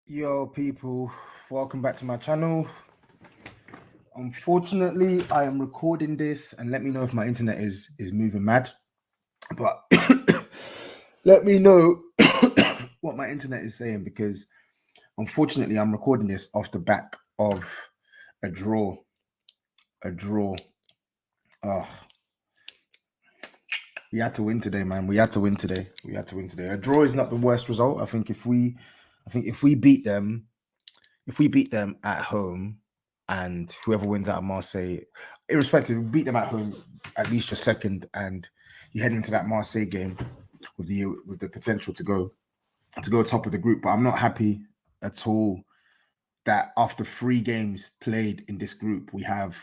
Yo, people, welcome back to my channel. Unfortunately, I am recording this, and let me know if my internet is moving mad. But let me know what my internet is saying, because unfortunately, I'm recording this off the back of a draw. A draw. Oh, we had to win today, man. We had to win today. A draw is not the worst result. I think if we beat them, at home, and whoever wins out of Marseille, irrespective, beat them at home, at least you're second, and you head into that Marseille game with the potential to go top of the group. But I'm not happy at all that after 3 games played in this group, we have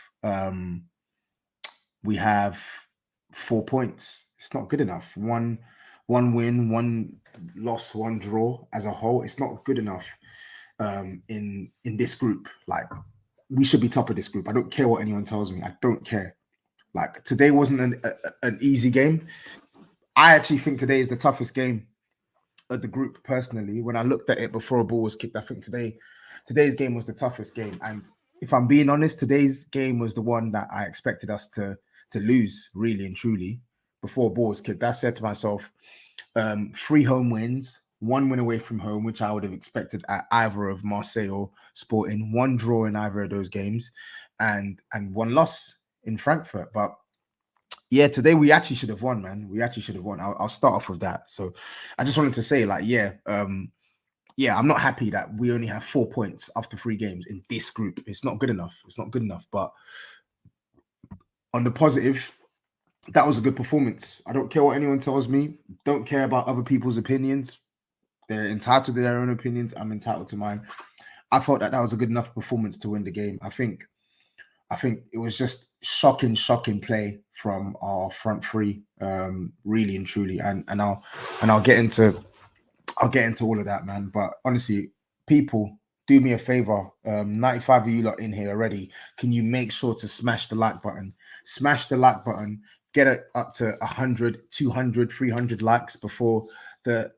4 points. It's not good enough. One win, one loss, one draw as a whole. It's not good enough in this group. Like, we should be top of this group. I don't care what anyone tells me. I don't care. Like, today wasn't an easy game. I actually think today is the toughest game of the group, personally. When I looked at it before a ball was kicked, I think today's game was the toughest game. And if I'm being honest, today's game was the one that I expected us to lose, really and truly, before a ball was kicked. I said to myself, 3 home wins, 1 win away from home, which I would have expected at either of Marseille or Sporting, 1 draw in either of those games, and 1 loss in Frankfurt. But yeah, today we actually should have won, man. We actually should have won. I'll start off with that. So I just wanted to say, like, I'm not happy that we only have 4 points after 3 games in this group. It's not good enough. But on the positive, that was a good performance. I don't care what anyone tells me. Don't care about other people's opinions. They're entitled to their own opinions. I'm entitled to mine. I thought that was a good enough performance to win the game. I think it was just shocking play from our front three, really and truly. And I'll get into all of that, man. But honestly, people, do me a favor. 95 of you lot in here already. Can you make sure to smash the like button? Smash the like button. Get it up to 100, 200, 300 likes before the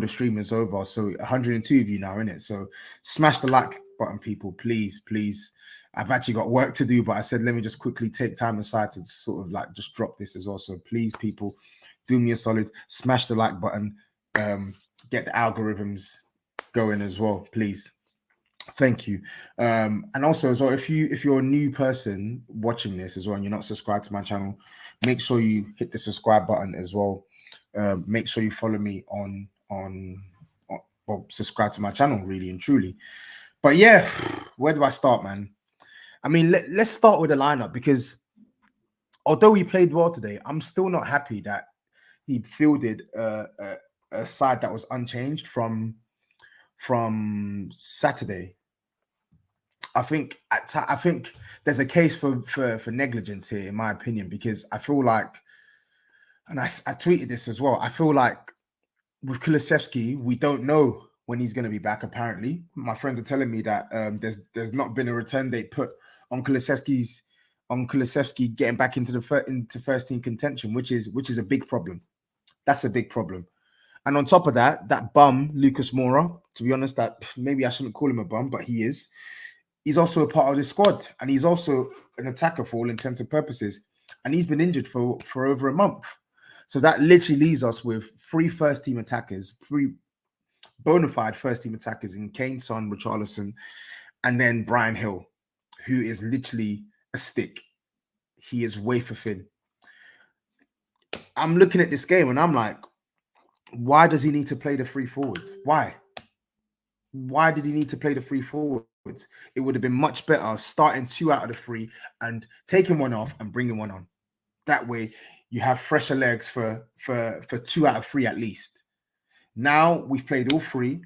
stream is over. So 102 of you now, in it. So smash the like button, people, please. I've actually got work to do, but I said let me just quickly take time aside to sort of like just drop this as well. So please, people, do me a solid, smash the like button, get the algorithms going as well, please. Thank you. And also as well, if you're a new person watching this as well and you're not subscribed to my channel, make sure you hit the subscribe button as well. Make sure you follow me on or subscribe to my channel, really and truly. But yeah, where do I start, man? I mean, let's start with the lineup, because although he played well today, I'm still not happy that he fielded a side that was unchanged from Saturday. I think there's a case for negligence here, in my opinion, because I feel like, and I tweeted this as well, I feel like with Kulusevski, we don't know when he's going to be back. Apparently, my friends are telling me that there's not been a return date put on Kulusevski getting back into into first team contention, which is a big problem. That's a big problem. And on top of that, that bum Lucas Moura, to be honest, that maybe I shouldn't call him a bum, but he is. He's also a part of this squad, and he's also an attacker for all intents and purposes. And he's been injured for over a month. So that literally leaves us with 3 first-team attackers, 3 bona fide first-team attackers in Kane, Son, Richarlison, and then Brian Hill, who is literally a stick. He is wafer thin. I'm looking at this game and I'm like, why does he need to play the 3 forwards? Why? Why did he need to play the 3 forwards? It would have been much better starting 2 out of the 3 and taking 1 off and bringing 1 on. That way, you have fresher legs for 2 out of 3 at least. Now we've played all 3.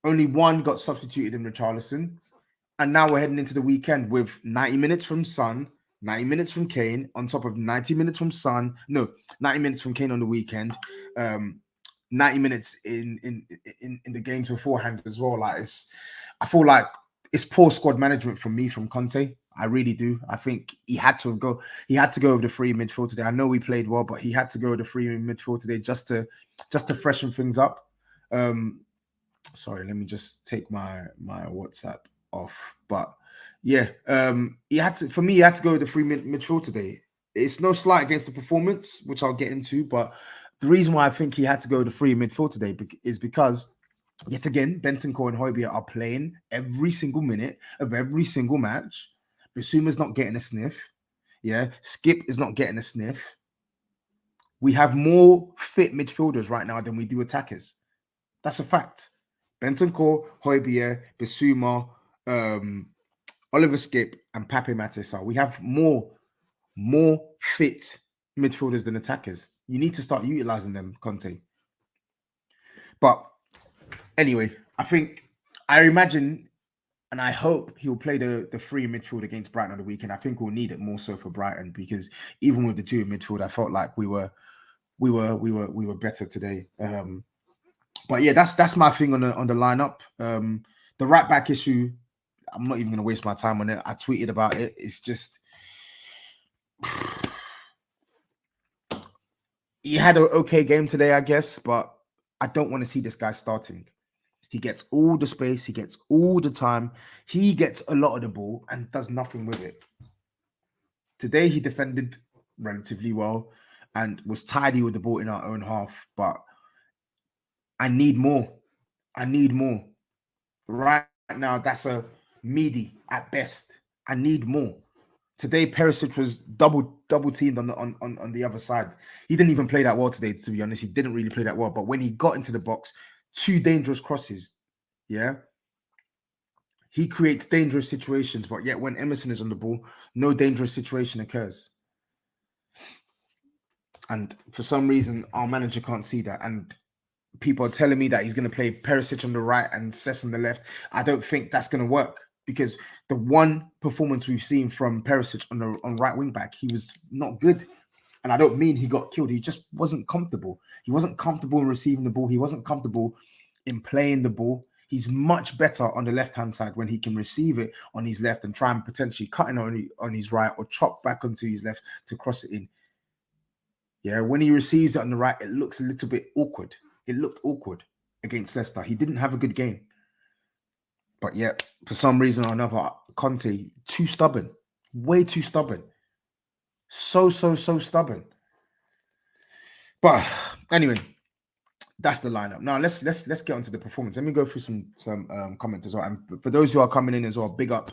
Only 1 got substituted in Richarlison. And now we're heading into the weekend with 90 minutes from Son, 90 minutes from Kane, on top of 90 minutes from Son. No, 90 minutes from Kane on the weekend. 90 minutes in the games beforehand as well. Like, I feel like it's poor squad management from Conte. I really do. I think he had to go with the 3 midfield today. I know we played well, but he had to go with the 3 midfield today just to freshen things up. Sorry, let me just take my WhatsApp off. But yeah, he had to. For me, he had to go with the free midfield today. It's no slight against the performance, which I'll get into. But the reason why I think he had to go with the free midfield today is because, yet again, Bentancur and Højbjerg are playing every single minute of every single match. Basuma's not getting a sniff. Yeah, Skip is not getting a sniff. We have more fit midfielders right now than we do attackers. That's a fact. Bentancur, Højbjerg, Bissouma, Oliver Skip, and Pape Matar. We have more fit midfielders than attackers. You need to start utilizing them, Conte. But anyway, I imagine and I hope he'll play the free midfield against Brighton on the weekend. I think we'll need it more so for Brighton, because even with the two in midfield, I felt like we were better today. But yeah, that's my thing on the lineup. The right back issue, I'm not even going to waste my time on it. I tweeted about it. It's just he had an okay game today, I guess, but I don't want to see this guy starting. He gets all the space. He gets all the time. He gets a lot of the ball and does nothing with it. Today, he defended relatively well and was tidy with the ball in our own half, but I need more. I need more. Right now, that's a meaty at best. I need more. Today, Perisic was double teamed on the other side. He didn't even play that well today, to be honest. He didn't really play that well. But when he got into the box, 2 dangerous crosses. Yeah. He creates dangerous situations, but yet when Emerson is on the ball, no dangerous situation occurs. And for some reason, our manager can't see that. And people are telling me that he's going to play Perisic on the right and Cess on the left. I don't think that's going to work, because the one performance we've seen from Perisic on right wing back, he was not good. And I don't mean he got killed. He just wasn't comfortable. He wasn't comfortable in receiving the ball. He wasn't comfortable in playing the ball. He's much better on the left-hand side when he can receive it on his left and try and potentially cut in on his right or chop back onto his left to cross it in. Yeah, when he receives it on the right, it looks a little bit awkward. It looked awkward against Leicester. He didn't have a good game. But yet, for some reason or another, Conte, too stubborn. Way too stubborn. So stubborn. But anyway, that's the lineup. Now let's get onto the performance. Let me go through some comments as well. And for those who are coming in as well, big up.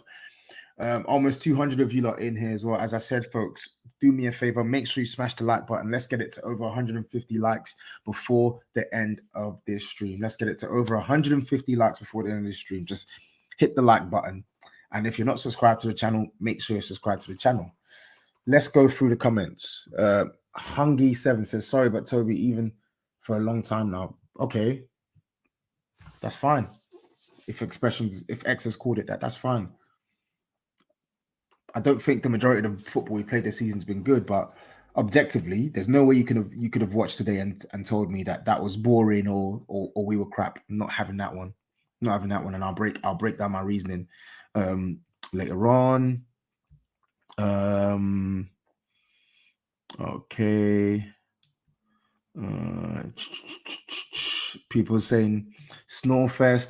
Almost 200 of you lot in here as well. As I said, folks, do me a favor, make sure you smash the like button. Let's get it to over 150 likes before the end of this stream. Let's get it to over 150 likes before the end of this stream. Just hit the like button. And if you're not subscribed to the channel, make sure you're subscribed to the channel. Let's go through the comments. Hungy7 says, sorry, but Toby, even for a long time now. Okay, that's fine. If X has called it that, that's fine. I don't think the majority of the football we played this season has been good, but objectively, there's no way you could have watched today and told me that was boring or we were crap. I'm not having that one. Not having that one, and I'll break down my reasoning later on. Okay. People saying Snorefest.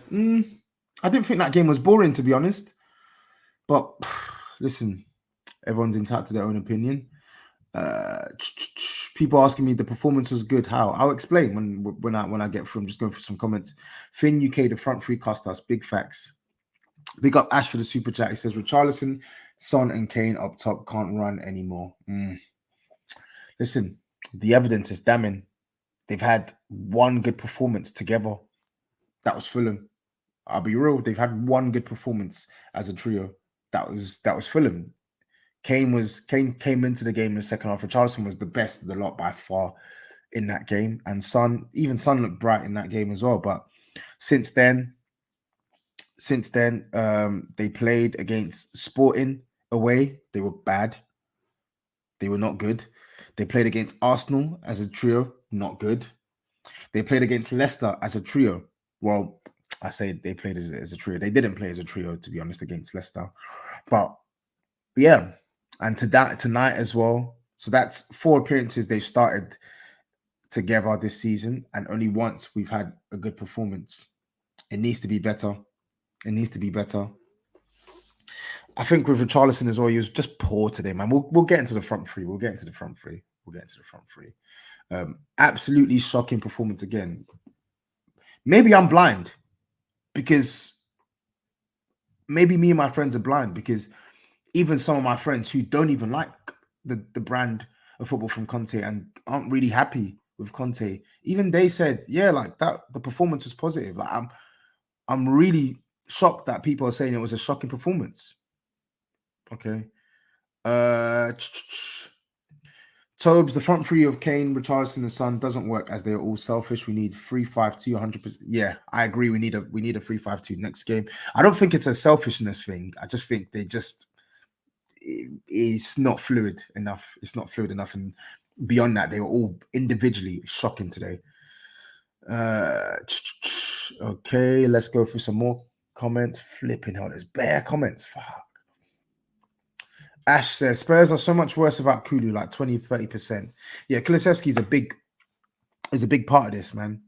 I didn't think that game was boring, to be honest. But listen, everyone's entitled to their own opinion. People asking me the performance was good. How? I'll explain when I get through. I'm just going through some comments. Finn UK, the front three cost us. Big facts. Big up Ash for the super chat. He says Richarlison, Son, and Kane up top can't run anymore. Listen, the evidence is damning. They've had one good performance together. That was Fulham. I'll be real. They've had one good performance as a trio. That was Fulham. Kane came into the game in the second half. Richarlison was the best of the lot by far in that game. And Son looked bright in that game as well. But since then, they played against Sporting away. They were bad. They were not good. They played against Arsenal as a trio. Not good. They played against Leicester as a trio. Well, I say they played as a trio. They didn't play as a trio, to be honest, against Leicester. But yeah, and tonight as well. So that's 4 appearances they've started together this season, and only once we've had a good performance. It needs to be better. It needs to be better. I think with Richarlison as well, he was just poor today, man. We'll get into the front three. We'll get into the front three. Absolutely shocking performance again. Maybe I'm blind because maybe me and my friends are blind because even some of my friends who don't even like the brand of football from Conte and aren't really happy with Conte, even they said, yeah, like that, the performance was positive. Like I'm really shocked that people are saying it was a shocking performance. Okay. Tobs, the front three of Kane, Richarlison, and Son doesn't work as they're all selfish. We need 3-5-2, 100%. Yeah, I agree. We need a 3-5-2 next game. I don't think it's a selfishness thing. I just think it's not fluid enough. It's not fluid enough, and beyond that, they were all individually shocking today. Okay, let's go through some more comments. Flipping hell, there's bare comments. Fuck. Ash says Spurs are so much worse without Kulu, like 20-30%. Yeah, Kulusevski is a big part of this, man.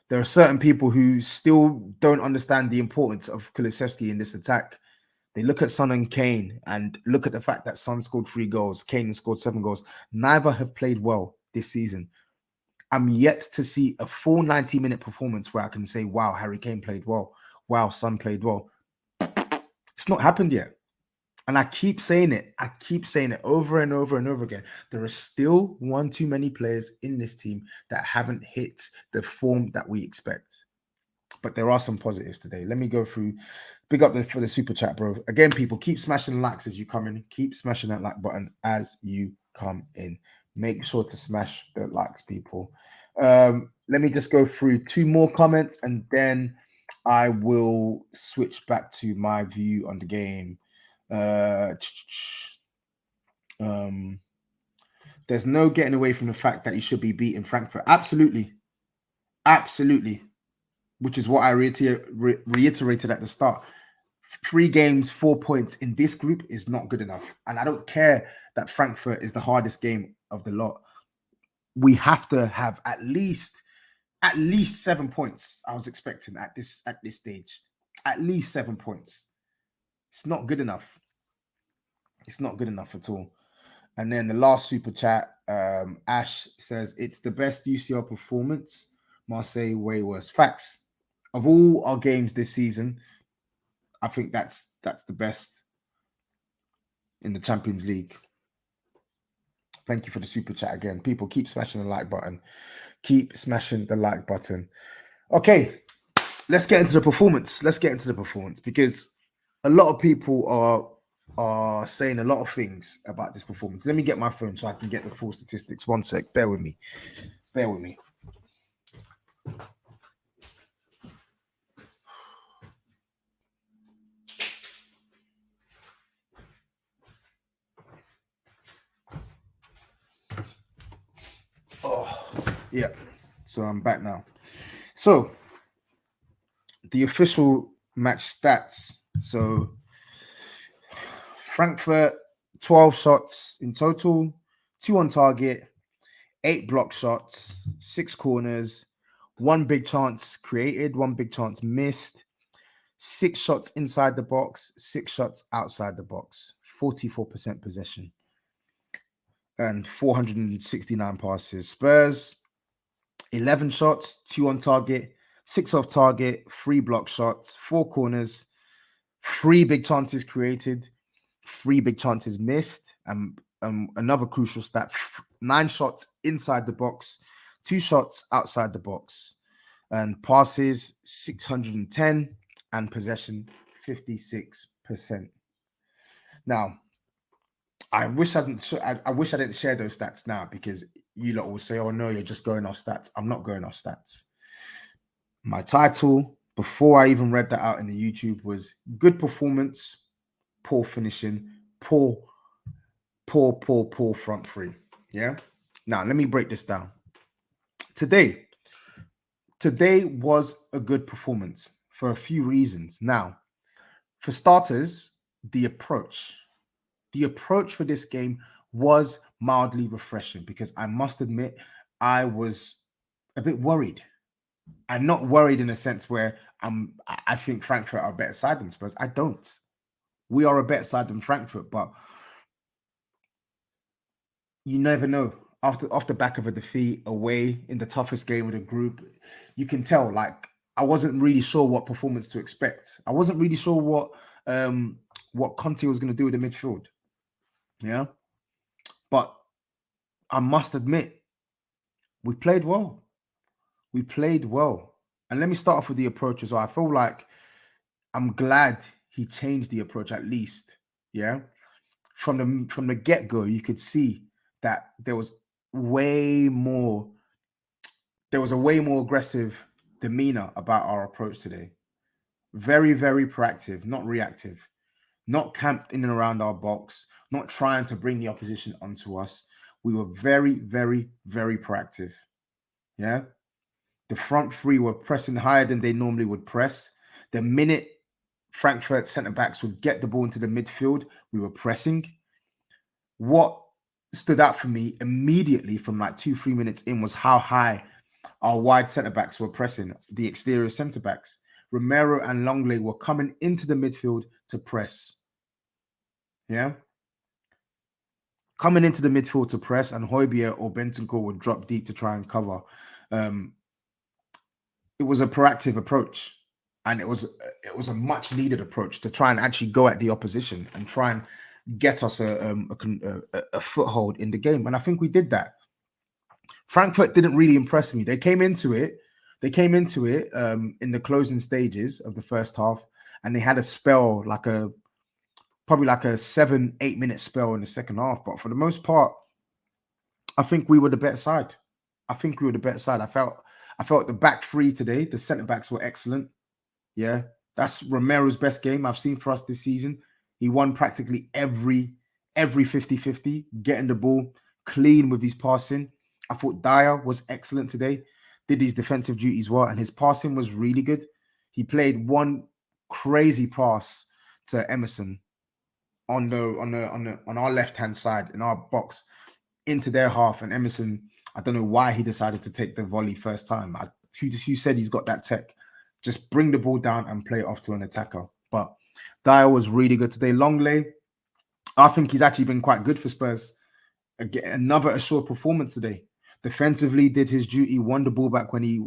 There are certain people who still don't understand the importance of Kulusevski in this attack. They look at Son and Kane and look at the fact that Son scored 3 goals, Kane scored 7 goals. Neither have played well this season. I'm yet to see a full 90-minute performance where I can say, wow, Harry Kane played well. Wow, Son played well. It's not happened yet. And I keep saying it. I keep saying it over and over and over again. There are still one too many players in this team that haven't hit the form that we expect. But there are some positives today. Let me go through. Big up for the super chat, bro. Again, people, keep smashing the likes as you come in. Keep smashing that like button as you come in. Make sure to smash the likes, people. Let me just go through 2 more comments and then I will switch back to my view on the game. There's no getting away from the fact that you should be beating Frankfurt. Absolutely. Which is what I reiterated at the start. 3 games, 4 points in this group is not good enough. And I don't care that Frankfurt is the hardest game of the lot. We have to have at least 7 points. I was expecting at this stage. At least 7 points. It's not good enough. It's not good enough at all. And then the last super chat, Ash says, it's the best UCL performance. Marseille way worse. Facts. Of all our games this season, I think that's the best in the Champions League. Thank you for the super chat again. People, keep smashing the like button. Keep smashing the like button. Okay, let's get into the performance. Because a lot of people are saying a lot of things about this performance. Let me get my phone so I can get the full statistics. One sec. Bear with me. Oh, yeah. So I'm back now. So the official match stats. So Frankfurt, 12 shots in total, 2 on target, 8 block shots, 6 corners, 1 big chance created, 1 big chance missed, 6 shots inside the box, 6 shots outside the box, 44% possession, and 469 passes. Spurs, 11 shots, 2 on target, 6 off target, 3 block shots, 4 corners, 3 big chances created, 3 big chances missed, and another crucial stat, 9 shots inside the box, 2 shots outside the box, and passes 610, and possession 56%. Now, I wish I didn't share those stats now, because you lot will say, oh no, you're just going off stats. I'm not going off stats. My title, before I even read that out in the YouTube, was good performance, poor finishing, poor front three. Yeah. Now, let me break this down. Today was a good performance for a few reasons. Now, for starters, the approach for this game was mildly refreshing, because I must admit, I was a bit worried. and not worried in a sense where I think Frankfurt are a better side than Spurs. I don't. We are a better side than Frankfurt, but you never know. Off the back of a defeat away in the toughest game of the group, you can tell. Like, I wasn't really sure what performance to expect. I wasn't really sure what Conte was going to do with the midfield. Yeah, but I must admit, we played well. We played well. And let me start off with the approach as well. I feel like I'm glad he changed the approach at least. Yeah. From the get-go, you could see that there was a way more aggressive demeanor about our approach today. Very, very proactive, not reactive, not camped in and around our box, not trying to bring the opposition onto us. We were very, very, very proactive. Yeah. The front three were pressing higher than they normally would press. The minute Frankfurt centre-backs would get the ball into the midfield, we were pressing. What stood out for me immediately from like 2-3 minutes in was how high our wide centre-backs were pressing, the exterior centre-backs. Romero and Longley were coming into the midfield to press. Yeah. Coming into the midfield to press, and Højbjerg or Bentancur would drop deep to try and cover. It was a proactive approach, and it was a much needed approach to try and actually go at the opposition and try and get us a foothold in the game. And I think we did that. Frankfurt didn't really impress me. They came into it in the closing stages of the first half, and they had a spell probably like a 7-8 minute spell in the second half. But for the most part, I think we were the better side. I felt the back three today, the centre backs were excellent. Yeah, that's Romero's best game I've seen for us this season. He won practically every 50-50, getting the ball clean with his passing. I thought Dyer was excellent today, did his defensive duties well, and his passing was really good. He played one crazy pass to Emerson on our left-hand side in our box into their half, and Emerson, I don't know why he decided to take the volley first time. Who said he's got that tech? Just bring the ball down and play it off to an attacker. But Dyer was really good today. Longley, I think he's actually been quite good for Spurs. Again, another assured performance today. Defensively, did his duty, won the ball back when he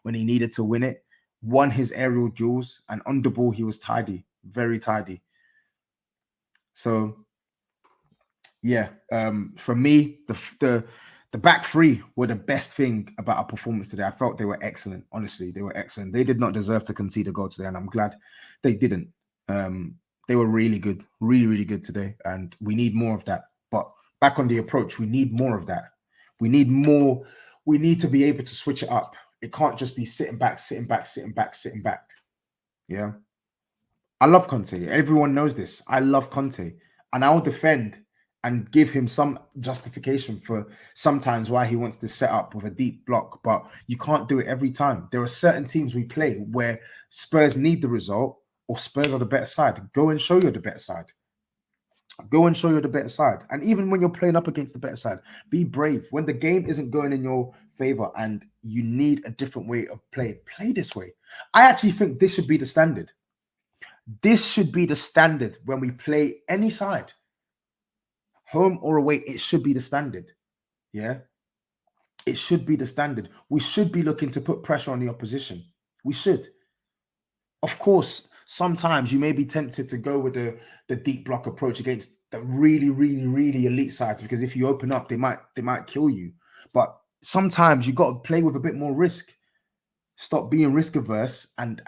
needed to win it, won his aerial duels, and on the ball he was tidy, very tidy. So yeah, for me, the back three were the best thing about our performance today. I felt they were excellent. Honestly, they were excellent. They did not deserve to concede a goal today, and I'm glad they didn't. They were really good, really, really good today, and we need more of that. But back on the approach, we need more of that. We need more. We need to be able to switch it up. It can't just be sitting back. Yeah. I love Conte. Everyone knows this. I love Conte, and I'll defend and give him some justification for sometimes why he wants to set up with a deep block, but you can't do it every time. There are certain teams we play where Spurs need the result, or Spurs are the better side. Go and show you're the better side. Go and show you're the better side. And even when you're playing up against the better side, be brave. When the game isn't going in your favor and you need a different way of playing, play this way. I actually think this should be the standard. This should be the standard when we play any side. Home or away, it should be the standard. Yeah. It should be the standard. We should be looking to put pressure on the opposition. We should. Of course, sometimes you may be tempted to go with the deep block approach against the really, really, really elite sides, because if you open up, they might kill you. But sometimes you got to play with a bit more risk. Stop being risk averse and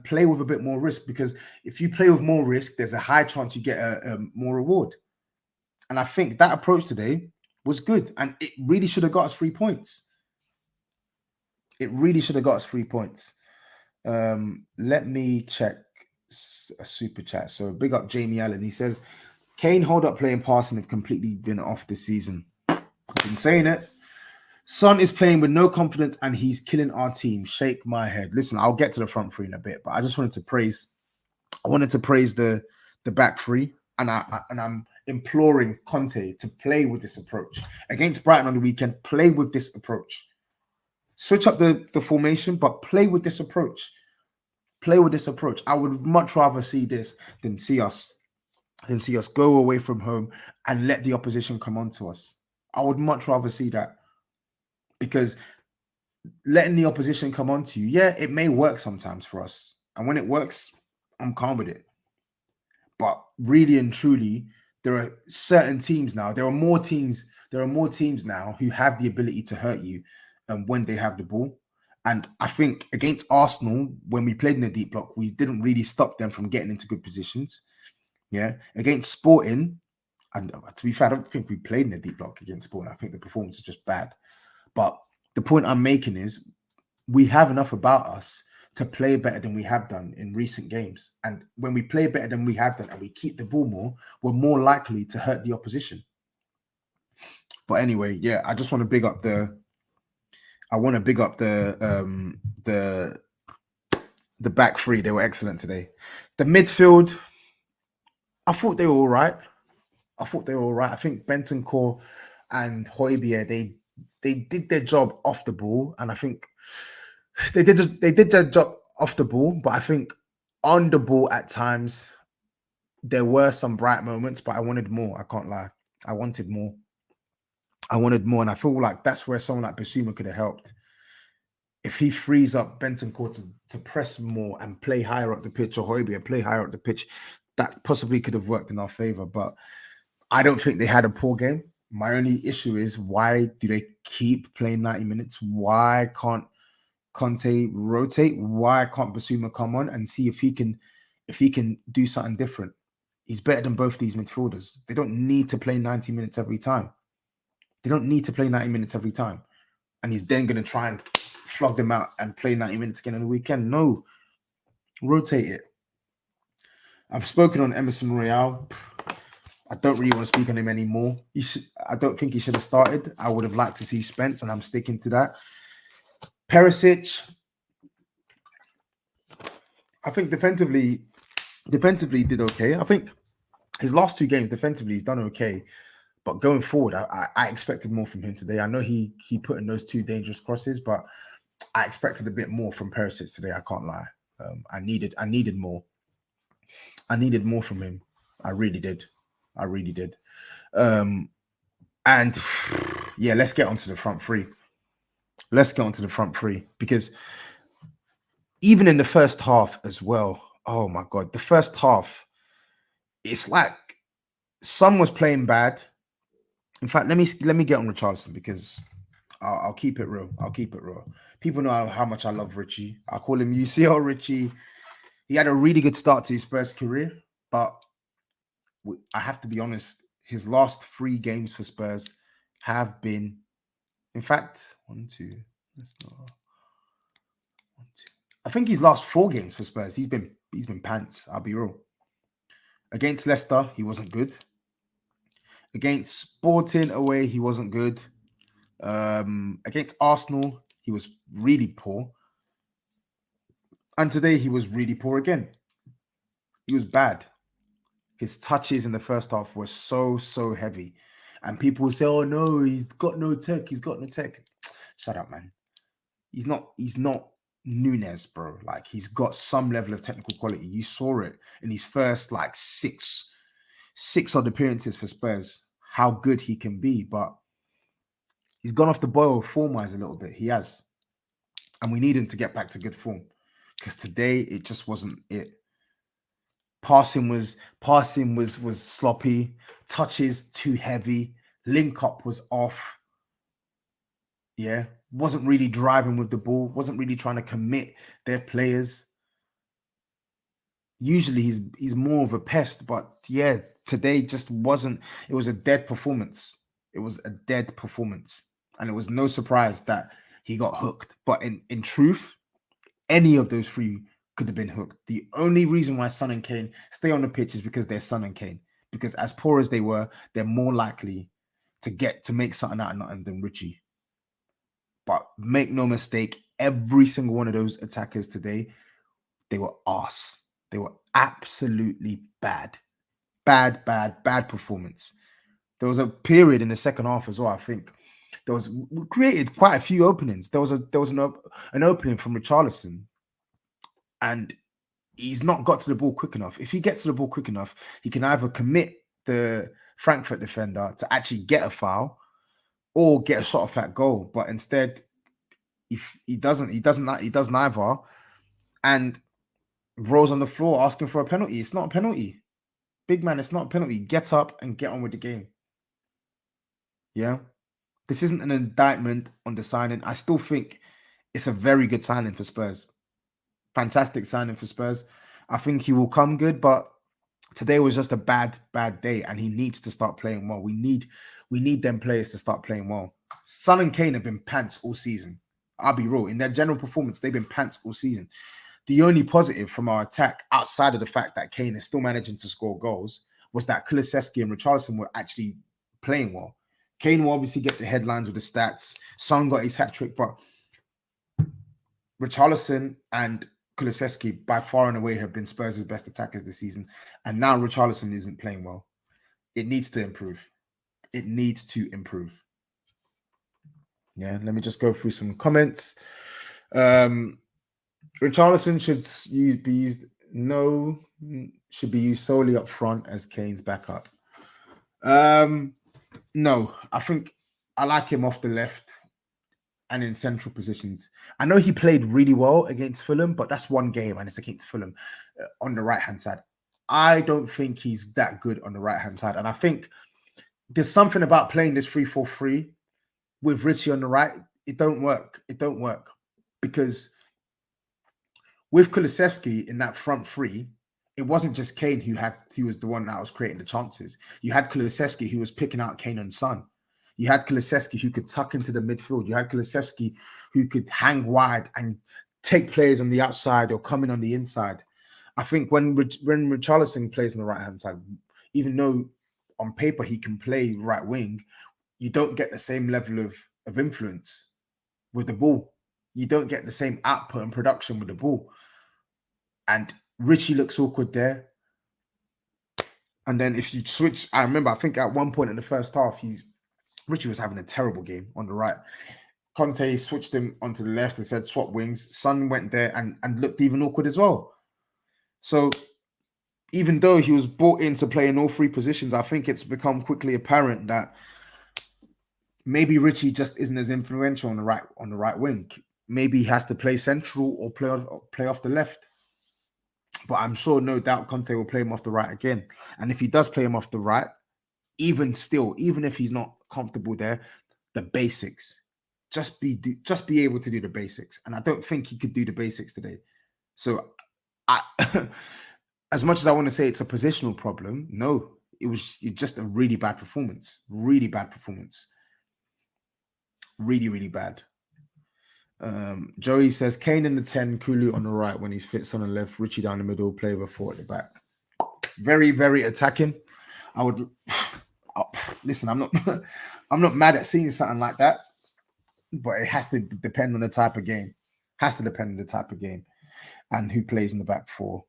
play with a bit more risk, because if you play with more risk, there's a high chance you get a more reward. And I think that approach today was good, and it really should have got us 3 points. It really should have got us 3 points. Let me check a super chat. So big up Jamie Allen. He says, Kane hold up play and passing have completely been off this season. I've been saying it. Son is playing with no confidence and he's killing our team. Shake my head. Listen, I'll get to the front three in a bit, but I just wanted to praise. I wanted to praise the back three, and I'm imploring Conte to play with this approach against Brighton on the weekend. Play with this approach. Switch up the formation, but play with this approach. Play with this approach. I would much rather see this than see us go away from home and let the opposition come onto us. I would much rather see that, because letting the opposition come onto you, yeah, it may work sometimes for us. And when it works, I'm calm with it. But really and truly, there are certain teams now. There are more teams now who have the ability to hurt you when they have the ball. And I think against Arsenal, when we played in the deep block, we didn't really stop them from getting into good positions. Yeah. Against Sporting, and to be fair, I don't think we played in the deep block against Sporting. I think the performance is just bad. But the point I'm making is we have enough about us to play better than we have done in recent games. And when we play better than we have done and we keep the ball more, we're more likely to hurt the opposition. But anyway, yeah, I just want to big up the back three. They were excellent today. The midfield, I thought they were all right. I think Bentancur and Højbjerg, they did their job off the ball, and I think they did their job off the ball. But I think on the ball at times there were some bright moments, but I wanted more. I can't lie. I wanted more, and I feel like that's where someone like Basuma could have helped. If he frees up Bentancur to press more and play higher up the pitch, or Højbjerg play higher up the pitch, that possibly could have worked in our favor. But I don't think they had a poor game. My only issue is, why do they keep playing 90 minutes? Why can't Conte rotate? Why can't Basuma come on and see if he can do something different? He's better than both these midfielders. They don't need to play 90 minutes every time. And he's then going to try and flog them out and play 90 minutes again on the weekend. No. Rotate it. I've spoken on Emerson Royale. I don't really want to speak on him anymore. I don't think he should have started. I would have liked to see Spence, and I'm sticking to that. Perisic, I think defensively did okay. I think his last two games defensively he's done okay, but going forward, I expected more from him today. I know he put in those two dangerous crosses, but I expected a bit more from Perisic today. I can't lie. I needed more. I needed more from him. I really did. And yeah, let's get onto the front three. Because even in the first half as well, oh my God, the first half, it's like Son was playing bad. In fact, let me get on Richarlison, because I'll keep it real. People know how much I love Richie. I call him UCL Richie. He had a really good start to his Spurs career, but I have to be honest, his last 3 games for Spurs have been, in fact, 1, 2. Let's not. 1, 2. I think his last 4 games for Spurs, he's been pants. I'll be real. Against Leicester, he wasn't good. Against Sporting away, he wasn't good. Against Arsenal, he was really poor. And today, he was really poor again. He was bad. His touches in the first half were so heavy. And people will say, oh no, he's got no tech. Shut up, man. He's not Nunes, bro. Like, he's got some level of technical quality. You saw it in his first like six odd appearances for Spurs, how good he can be. But he's gone off the boil form-wise a little bit. He has. And we need him to get back to good form, because today it just wasn't it. Passing was sloppy. Touches too heavy. Link up was off. Yeah, wasn't really driving with the ball. Wasn't really trying to commit their players. Usually he's more of a pest, but yeah, today just wasn't. It was a dead performance. And it was no surprise that he got hooked. But in truth, any of those 3 could have been hooked. The only reason why Son and Kane stay on the pitch is because they're Son and Kane. Because as poor as they were, they're more likely to make something out of nothing than Richie. But make no mistake, every single one of those attackers today, they were arse. They were absolutely bad. Bad performance. There was a period in the second half as well, I think. We created quite a few openings. There was an opening from Richarlison, and he's not got to the ball quick enough. If he gets to the ball quick enough, he can either commit the Frankfurt defender to actually get a foul or get a shot off that goal. But instead, if he does neither, and rolls on the floor asking for a penalty. It's not a penalty. Big man, it's not a penalty. Get up and get on with the game. Yeah. This isn't an indictment on the signing. I still think it's a very good signing for Spurs. Fantastic signing for Spurs. I think he will come good, but today was just a bad day, and he needs to start playing well. We need them players to start playing well. Son and Kane have been pants all season. I'll be real. In their general performance, they've been pants all season. The only positive from our attack, outside of the fact that Kane is still managing to score goals, was that Kulusevski and Richarlison were actually playing well. Kane will obviously get the headlines with the stats. Son got his hat-trick, but Richarlison and Kulusevski by far and away have been Spurs' best attackers this season. And now Richarlison isn't playing well. It needs to improve. It needs to improve. Yeah, let me just go through some comments. Richarlison should be used solely up front as Kane's backup. No, I think I like him off the left and in central positions. I know he played really well against Fulham, but that's one game and it's against Fulham on the right-hand side. I don't think he's that good on the right-hand side. And I think there's something about playing this 3-4-3 with Richie on the right. It don't work. It don't work. Because with Kulusevski in that front three, it wasn't just Kane who was the one that was creating the chances. You had Kulusevski who was picking out Kane and Son. You had Kulusevski who could tuck into the midfield. You had Kulusevski who could hang wide and take players on the outside or come in on the inside. I think when Richarlison plays on the right-hand side, even though on paper he can play right wing, you don't get the same level of influence with the ball. You don't get the same output and production with the ball. And Richie looks awkward there. And then if you switch, I remember, I think at one point in the first half, Richie was having a terrible game on the right. Conte switched him onto the left and said swap wings. Son went there and looked even awkward as well. So even though he was brought in to play in all three positions, I think it's become quickly apparent that maybe Richie just isn't as influential on the right wing. Maybe he has to play central or play off the left. But I'm sure, no doubt, Conte will play him off the right again. And if he does play him off the right, even if he's not comfortable there, the basics, just be able to do the basics. And I don't think he could do the basics today. So, as much as I want to say it's a positional problem, no, it was just a really bad performance. Really bad performance. Really, really bad. Joey says Kane in the 10, Kulu on the right when he's fit, on the left, Richie down the middle, play with 4 at the back. Very, very attacking. I would listen. I'm not mad at seeing something like that, but it has to depend on the type of game. Has to depend on the type of game and who plays in the back 4.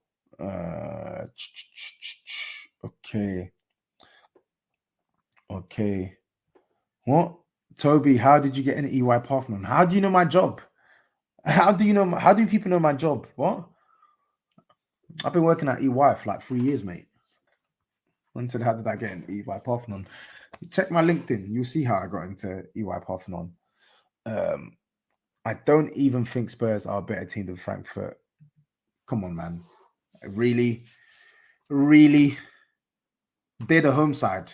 Okay. What? Toby, how did you get an EY Parthenon? How do you know my job? How do people know my job? What? I've been working at EY for like 3 years, mate. One said, how did I get an EY Parthenon? Check my LinkedIn. You'll see how I got into EY Parthenon. I don't even think Spurs are a better team than Frankfurt. Come on, man. Really? They're the home side.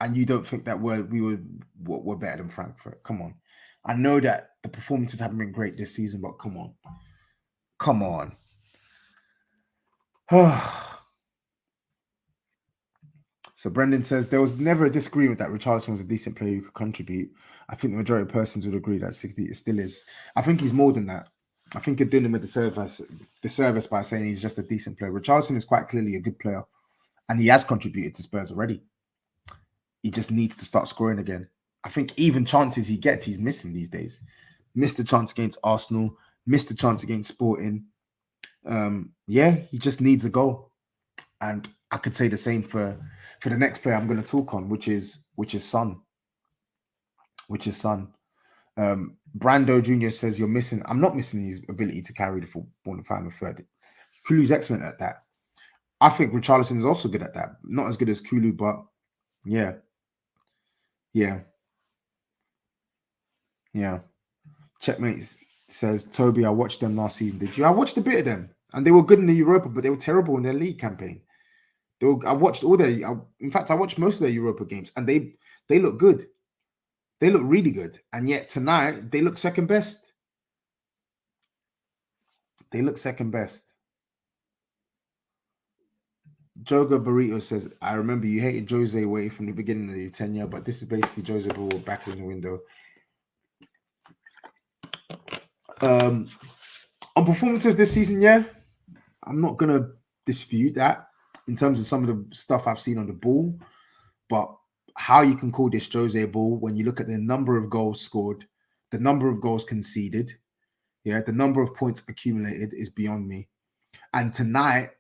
And you don't think that we're better than Frankfurt? Come on. I know that the performances haven't been great this season, but come on. Come on. So Brendan says, there was never a disagreement that Richarlison was a decent player who could contribute. I think the majority of persons would agree that 60 it still is. I think he's more than that. I think you're doing him a disservice by saying he's just a decent player. Richarlison is quite clearly a good player. And he has contributed to Spurs already. He just needs to start scoring again. I think even chances he gets, he's missing these days. Missed a chance against Arsenal. Missed a chance against Sporting. He just needs a goal. And I could say the same for the next player I'm going to talk on, which is Son. which is Son. Brando Jr. says you're missing. I'm not missing his ability to carry the football in the final third. Kulu's excellent at that. I think Richarlison is also good at that. Not as good as Kulu, but yeah. Checkmate says, Toby, I watched them last season. Did you? I watched a bit of them, and they were good in the Europa, but they were terrible in their league campaign. I watched all their. In fact, I watched most of their Europa games, and they look good. They look really good, and yet tonight they look second best. They look second best. Joga Burrito says, I remember you hated Jose away from the beginning of the tenure, but this is basically Jose Ball back in the window. On performances this season, yeah, I'm not going to dispute that in terms of some of the stuff I've seen on the ball, but how you can call this Jose Ball when you look at the number of goals scored, the number of goals conceded, yeah, the number of points accumulated is beyond me. And tonight,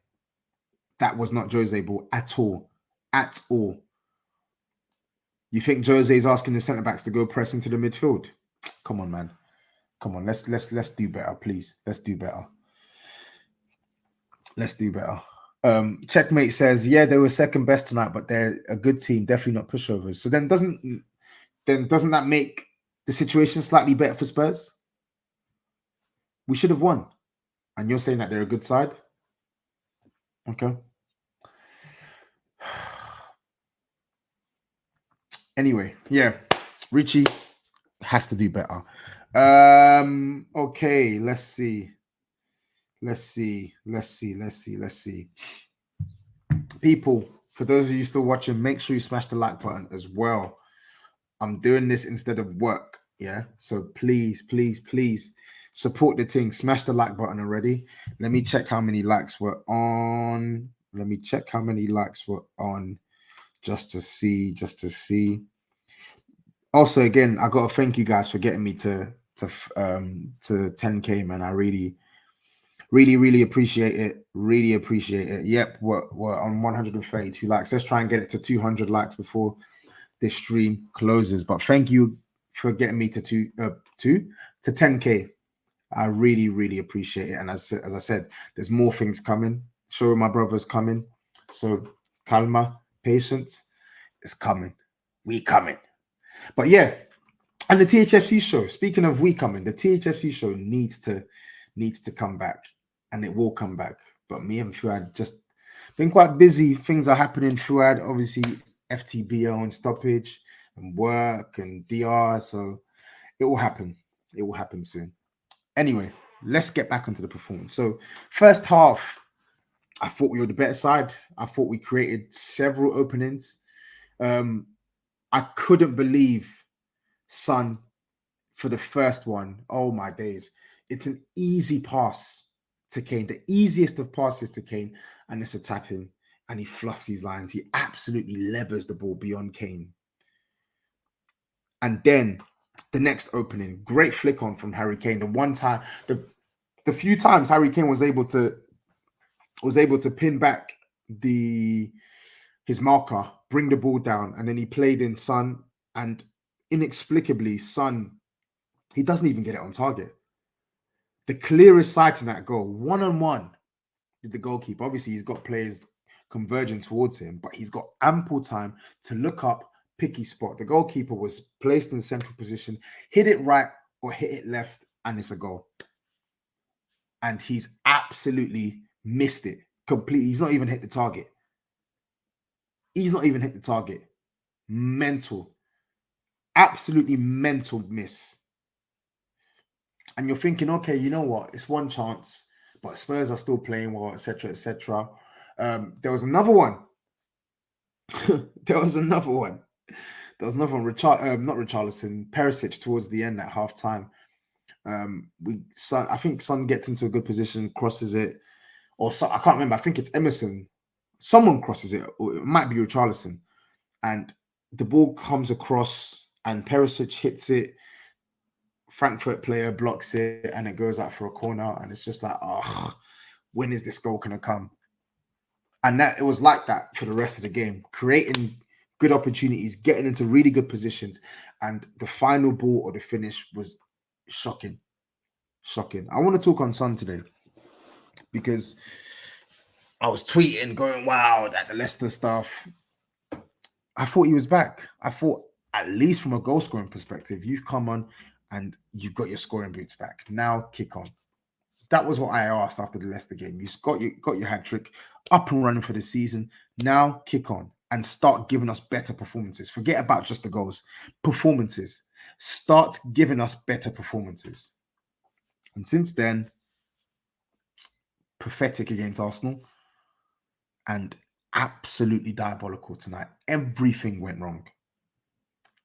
that was not Jose Ball at all. At all. You think Jose is asking the centre backs to go press into the midfield? Come on, man. Come on, let's do better, please. Let's do better. Let's do better. Checkmate says, yeah, they were second best tonight, but they're a good team, definitely not pushovers. So then doesn't that make the situation slightly better for Spurs? We should have won. And you're saying that they're a good side? Okay. Anyway, yeah, Richie has to do better. Okay, let's see. People, for those of you still watching, make sure you smash the like button as well. I'm doing this instead of work, yeah? So please support the thing. Smash the like button already. Let me check how many likes were on. Just to see. Also, again, I gotta thank you guys for getting me to 10K, man. I really appreciate it. Really appreciate it. Yep, we're on 132 likes. Let's try and get it to 200 likes before this stream closes. But thank you for getting me to 10K. I really appreciate it. And as I said, there's more things coming. Show my brothers coming. So calma, patience is coming. We coming. But yeah, and the THFC show. Speaking of we coming, the THFC show needs to come back, and it will come back. But me and Fuad just been quite busy. Things are happening. Fuad, obviously, FTBO and stoppage and work and DR. So it will happen. It will happen soon. Anyway, let's get back onto the performance. So first half, I thought we were the better side. I thought we created several openings. I couldn't believe Son for the first one. Oh my days. It's an easy pass to Kane, the easiest of passes to Kane, and it's a tap in, and he fluffs these lines. He absolutely levers the ball beyond Kane. And then the next opening, great flick on from Harry Kane. The one time, the few times Harry Kane was able to pin back his marker, bring the ball down, and then he played in Son, and inexplicably Son, he doesn't even get it on target. The clearest sight in that goal, one-on-one with the goalkeeper. Obviously, he's got players converging towards him, but he's got ample time to look up, picky spot. The goalkeeper was placed in central position, hit it right or hit it left, and it's a goal. And he's absolutely missed it completely. He's not even hit the target. Mental. Absolutely mental miss. And you're thinking, okay, you know what? It's one chance, but Spurs are still playing well, etc., etc. There was another one. Not Richarlison, Perisic towards the end at half time. I think Son gets into a good position, crosses it, or I can't remember. I think it's Emerson. Someone crosses it, or it might be Richarlison, and the ball comes across, and Perisic hits it. Frankfurt player blocks it, and it goes out for a corner, and it's just like, when is this goal gonna come? And that it was like that for the rest of the game, creating good opportunities, getting into really good positions, and the final ball or the finish was shocking. Shocking. I want to talk on Son today because I was tweeting, going, wow, that the Leicester stuff. I thought he was back. I thought, at least from a goal scoring perspective, you've come on and you've got your scoring boots back. Now kick on. That was what I asked after the Leicester game. You got your hat trick up and running for the season. Now kick on and start giving us better performances. Forget about just the goals. Performances. Start giving us better performances. And since then, pathetic against Arsenal and absolutely diabolical tonight. Everything went wrong.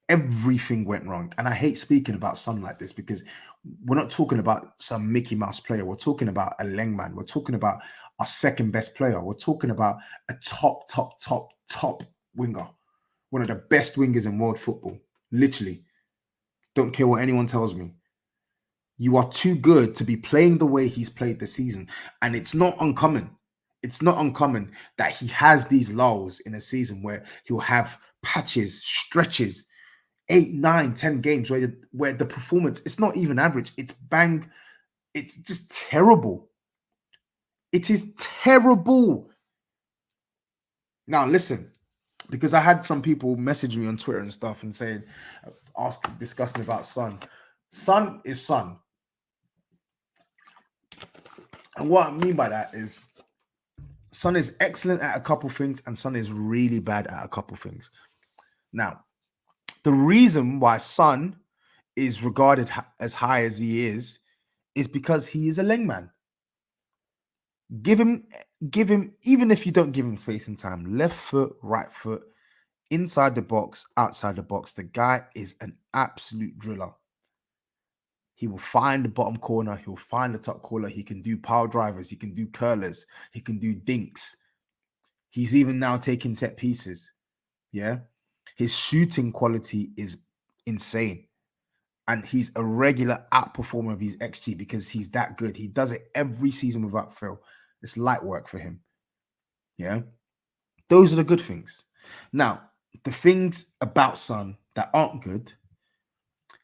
Everything went wrong. And I hate speaking about Son like this because we're not talking about some Mickey Mouse player. We're talking about a Lengman. We're talking about our second best player. We're talking about a top winger. One of the best wingers in world football. Literally. Don't care what anyone tells me. You are too good to be playing the way he's played this season. And it's not uncommon. It's not uncommon that he has these lulls in a season where he'll have patches, stretches, 8, 9, 10 games where the performance, it's not even average. It's bang. It's just terrible. It is terrible. Now, listen, because I had some people message me on Twitter and stuff and saying, discussing about Son. Son is Son. And what I mean by that is Son is excellent at a couple things and Son is really bad at a couple things. Now, the reason why Son is regarded as high as he is because he is a Lengman. Give him, even if you don't give him space and time, left foot, right foot, inside the box, outside the box, the guy is an absolute driller. He will find the bottom corner. He'll find the top corner. He can do power drivers. He can do curlers. He can do dinks. He's even now taking set pieces. Yeah. His shooting quality is insane. And he's a regular outperformer of his XG because he's that good. He does it every season without fail. It's light work for him. Yeah. Those are the good things. Now, the things about Son that aren't good,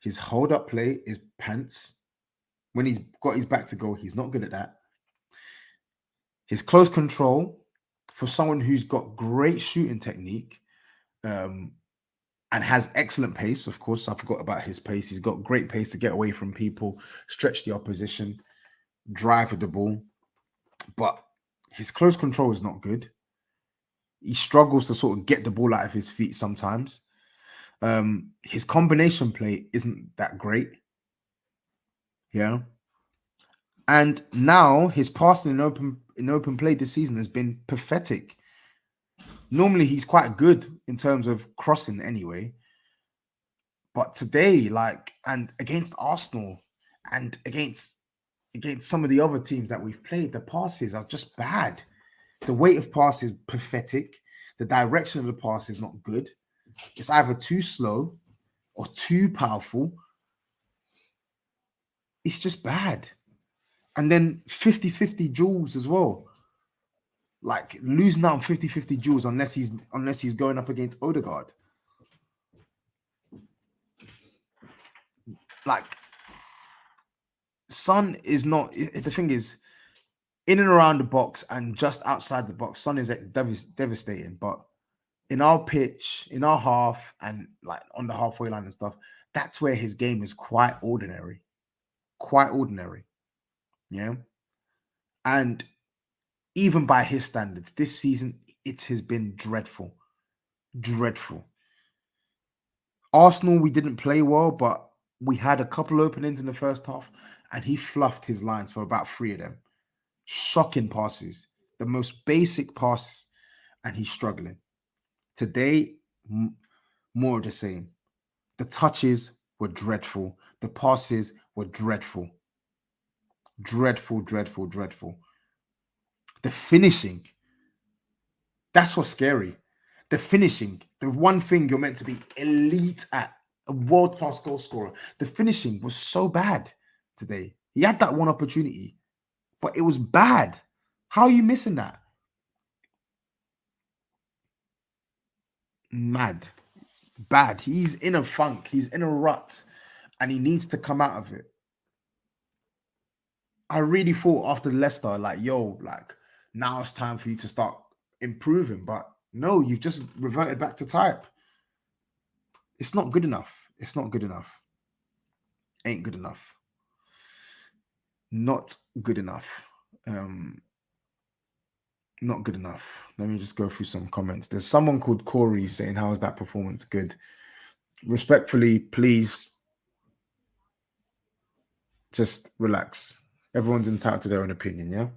his hold-up play is pants. When he's got his back to goal, he's not good at that. His close control, for someone who's got great shooting technique and has excellent pace, of course, I forgot about his pace. He's got great pace to get away from people, stretch the opposition, drive with the ball. But his close control is not good. He struggles to sort of get the ball out of his feet sometimes. His combination play isn't that great. Yeah. And now his passing in open play this season has been pathetic. Normally he's quite good in terms of crossing anyway. But today, and against Arsenal and against some of the other teams that we've played, the passes are just bad. The weight of pass is pathetic. The direction of the pass is not good. It's either too slow or too powerful. It's just bad. And then 50-50 duels as well. Like losing out on 50-50 duels unless he's going up against Odegaard. Like, Son is not, the thing is, in and around the box and just outside the box, Son is devastating. But in our pitch, in our half, and like on the halfway line and stuff, that's where his game is quite ordinary. Quite ordinary. Yeah. And even by his standards, this season, it has been dreadful. Dreadful. Arsenal, we didn't play well, but we had a couple openings in the first half, and he fluffed his lines for about 3 of them. Shocking passes. The most basic pass, and he's struggling. Today, more of the same. The touches were dreadful. The passes were dreadful. Dreadful, dreadful, dreadful. The finishing, that's what's scary. The finishing, the one thing you're meant to be elite at, a world-class goal scorer. The finishing was so bad today. He had that one opportunity, but it was bad. How are you missing that? Mad. Bad. He's in a funk. He's in a rut. And he needs to come out of it. I really thought after Leicester, like, yo, like, now it's time for you to start improving. But no, you've just reverted back to type. It's not good enough. It's not good enough. Ain't good enough. Not good enough. Not good enough. Let me just go through some comments. There's someone called Corey saying, how is that performance good? Respectfully, please just relax. Everyone's entitled to their own opinion, yeah?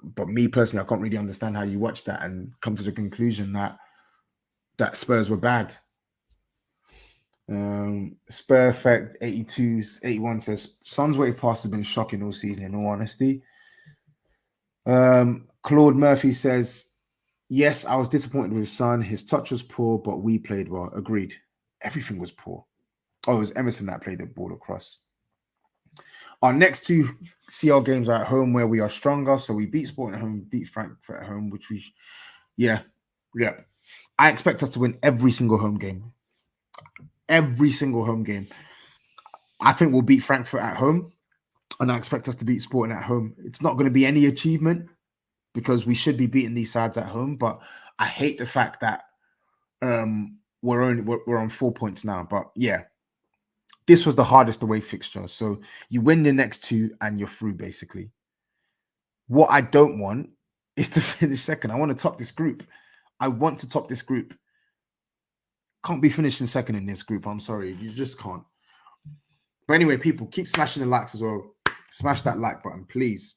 But me personally, I can't really understand how you watch that and come to the conclusion that Spurs were bad. Spur Effect 81 says, Son's way pass has been shocking all season, in all honesty. Claude Murphy says, yes, I was disappointed with Son. His touch was poor, but we played well. Agreed. Everything was poor. Oh, it was Emerson that played the ball across. Our next two CL games are at home where we are stronger. So we beat Sporting at home, beat Frankfurt at home, which yeah. I expect us to win every single home game. Every single home game. I think we'll beat Frankfurt at home, and I expect us to beat Sporting at home. It's not going to be any achievement because we should be beating these sides at home, but I hate the fact that we're on 4 points now. But yeah, this was the hardest away fixture. So you win the next two and you're through, basically. What I don't want is to finish second. I want to top this group. I want to top this group. Can't be finishing second in this group. I'm sorry. You just can't. But anyway, people, keep smashing the likes as well. Smash that like button, please.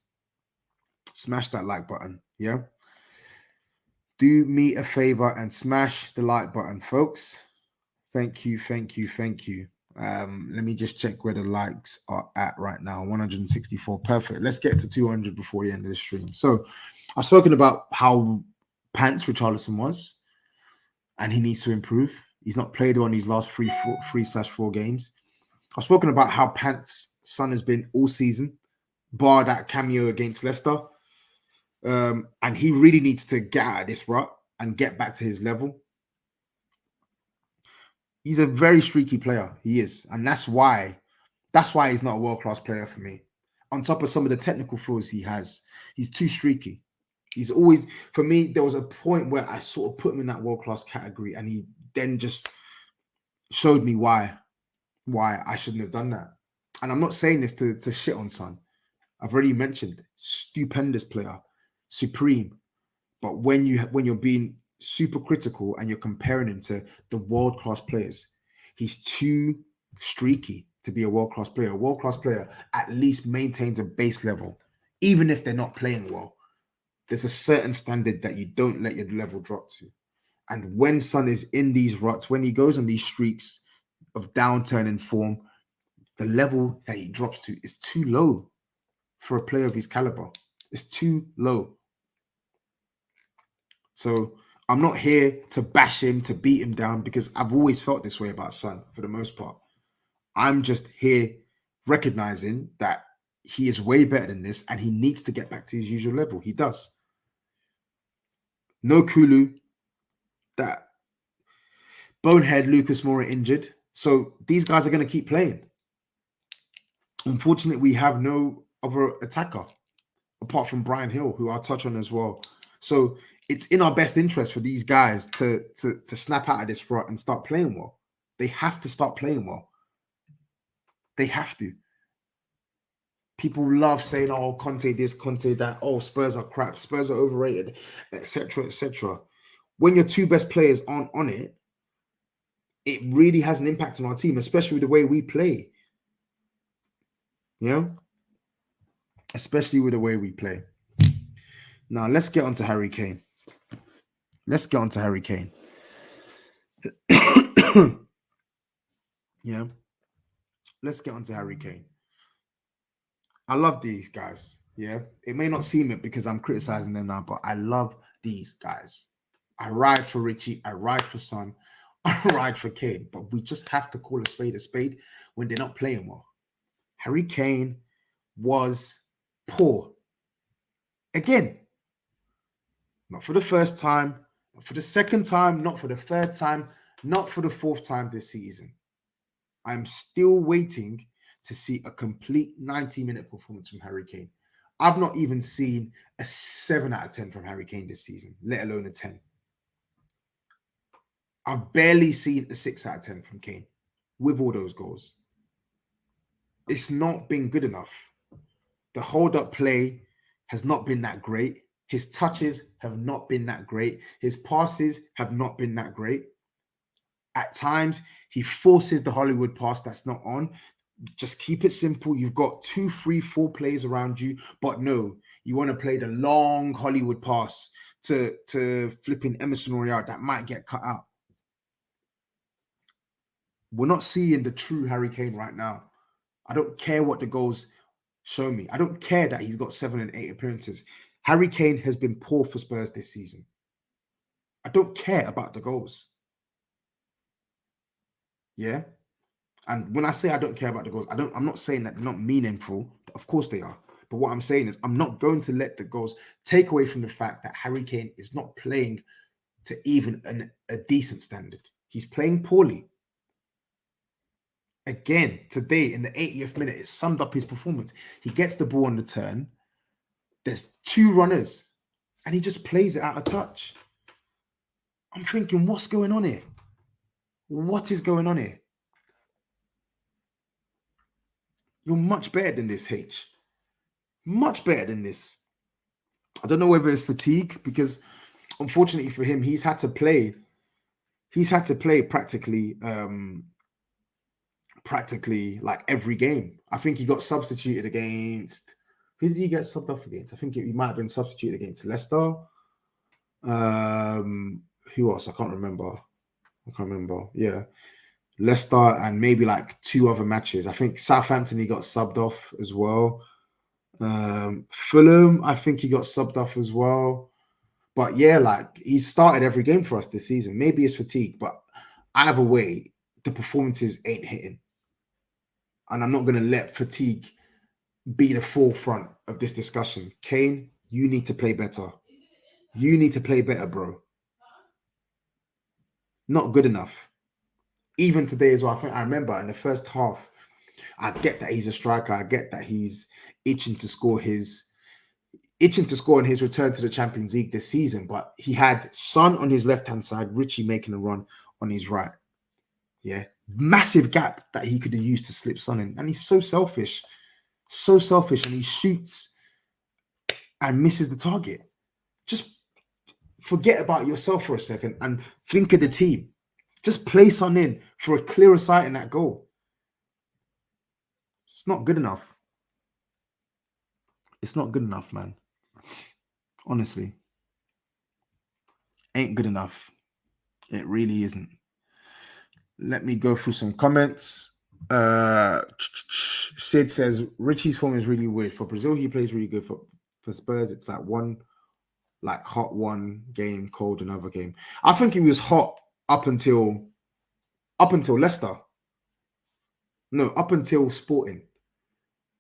Smash that like button. Yeah. Do me a favor and smash the like button, folks. Thank you. Let me just check where the likes are at right now. 164. Perfect. Let's get to 200 before the end of the stream. So I've spoken about how pants Richarlison was, and he needs to improve. He's not played on these last 3/4 games. I've spoken about how pants Son has been all season, bar that cameo against Leicester. And he really needs to get out of this rut and get back to his level. He's a very streaky player. He is. And that's why he's not a world-class player for me. On top of some of the technical flaws he has, he's too streaky. He's always, for me, there was a point where I sort of put him in that world-class category, and he then just showed me why I shouldn't have done that. And I'm not saying this to shit on Son. I've already mentioned stupendous player, supreme. But when you're being super critical and you're comparing him to the world-class players, he's too streaky to be a world-class player. A world-class player at least maintains a base level, even if they're not playing well. There's a certain standard that you don't let your level drop to. And when Son is in these ruts, when he goes on these streaks of downturn in form, the level that he drops to is too low for a player of his caliber. It's too low. So I'm not here to bash him, to beat him down, because I've always felt this way about Son for the most part. I'm just here recognizing that he is way better than this and he needs to get back to his usual level. He does. No Kulu. That bonehead Lucas Moura injured. So these guys are going to keep playing. Unfortunately, we have no other attacker apart from Brian Hill, who I'll touch on as well. So it's in our best interest for these guys to snap out of this rut and start playing well. They have to start playing well. They have to. People love saying, oh, Conte this, Conte that. Oh, Spurs are crap. Spurs are overrated, etc., etc. When your two best players aren't on it, it really has an impact on our team, especially with the way we play. Yeah? Especially with the way we play. Now, let's get on to Harry Kane. Yeah. Let's get on to Harry Kane. I love these guys. Yeah. It may not seem it because I'm criticizing them now, but I love these guys. I ride for Richie. I ride for Son. I ride for Kane. But we just have to call a spade when they're not playing well. Harry Kane was poor. Again, not for the first time, For the second time, not for the third time, not for the fourth time this season, I'm still waiting to see a complete 90-minute performance from Harry Kane. I've not even seen a 7 out of 10 from Harry Kane this season, let alone a 10. I've barely seen a 6 out of 10 from Kane with all those goals. It's not been good enough. The hold-up play has not been that great. His touches have not been that great. His passes have not been that great. At times, he forces the Hollywood pass that's not on. Just keep it simple. You've got 2, 3, 4 plays around you, but no, you want to play the long Hollywood pass to flipping Emerson Royale that might get cut out. We're not seeing the true Harry Kane right now. I don't care what the goals show me. I don't care that he's got 7 and 8 appearances. Harry Kane has been poor for Spurs this season. I don't care about the goals. Yeah. And when I say I don't care about the goals, I'm not saying that they're not meaningful. Of course they are. But what I'm saying is I'm not going to let the goals take away from the fact that Harry Kane is not playing to even a decent standard. He's playing poorly. Again, today in the 80th minute, it summed up his performance. He gets the ball on the turn. There's 2 runners, and he just plays it out of touch. I'm thinking, what's going on here? What is going on here? You're much better than this, H. Much better than this. I don't know whether it's fatigue, because unfortunately for him, he's had to play practically like every game. I think he got substituted against, who did he get subbed off against? I think he might have been substituted against Leicester. Who else? I can't remember. Yeah. Leicester and maybe like 2 other matches. I think Southampton he got subbed off as well. Fulham, I think he got subbed off as well. But yeah, like he started every game for us this season. Maybe it's fatigue, but either way, the performances ain't hitting. And I'm not going to let fatigue be the forefront of this discussion. Kane, you need to play better. You need to play better, bro. Not good enough. Even today as well, I remember in the first half, I get that he's a striker. I get that he's itching to score in his return to the Champions League this season. But he had Son on his left-hand side, Richie making a run on his right. Yeah. Massive gap that he could have used to slip Son in. And he's so selfish. So selfish. And he shoots and misses the target. Just forget about yourself for a second and think of the team. Just play Son in for a clearer sight in that goal. It's not good enough. It's not good enough, man. Honestly. Ain't good enough. It really isn't. Let me go through some comments. Sid says, Richie's form is really weird. For Brazil, he plays really good. For Spurs, it's like hot one game, cold another game. I think he was hot up until Leicester. No, up until Sporting.